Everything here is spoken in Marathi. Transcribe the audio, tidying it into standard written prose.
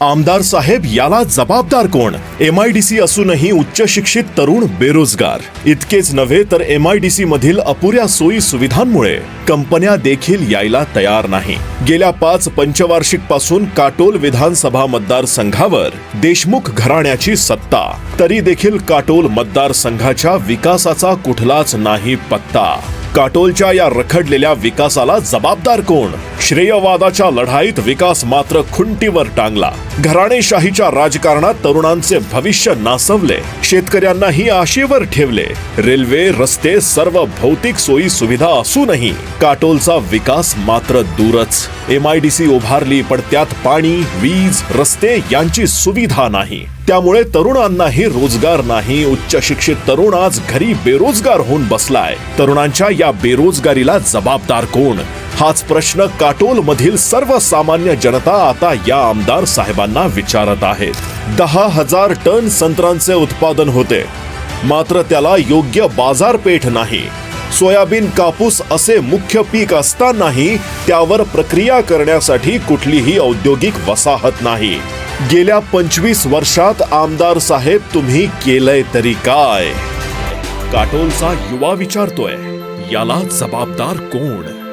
आमदार साहेब याला जबाबदार कोण? MIDC असूनही उच्च शिक्षित तरुण बेरोजगार. इतकेच नव्हे तर MIDC मधील अपुऱ्या सोयी सुविधांमुळे कंपन्या देखील यायला तयार नाही. गेल्या 5 पंचवार्षिक पासून काटोल विधानसभा मतदारसंघावर देशमुख घराण्याची सत्ता, तरी देखील काटोल मतदारसंघाच्या विकासाचा कुठलाच नाही पत्ता. काटोलच्या या रखडलेल्या विकासाला जबाबदार कोण? श्रेयवादाच्या लढाईत विकास मात्र खुंटीवर टांगला. घराणेशाहीच्या राजकारणात तरुणांचे भविष्य नासवले, शेतकऱ्यांनाही आशेवर ठेवले. रेल्वे, रस्ते, सर्व भौतिक सोयी सुविधा असूनही काटोलचा विकास मात्र दूरच. MIDC उभारली, पण त्यात पाणी, वीज, रस्ते यांची सुविधा नाही. त्यामुळे तरुणांनाही रोजगार नाही. उच्च शिक्षित तरुण आज घरी बेरोजगार होऊन बसलाय. तरुणांच्या या बेरोजगारीला जबाबदार कोण? हाच प्रश्न काटोल मधील सर्वसामान्य जनता आता या आमदार साहेबांना विचारत आहेत. 10,000 टन संत्र्यांचे उत्पादन होते, मात्र त्याला योग्य बाजारपेठ नाही. सोयाबीन, कापूस असे मुख्य पीक असतानाही त्यावर प्रक्रिया करण्यासाठी कुठलीही औद्योगिक वसाहत नाही. गेल्या 25 वर्षात आमदार साहेब तुम्ही केलंय तरी काय? काटोलचा युवा विचारतोय, याला जबाबदार कोण?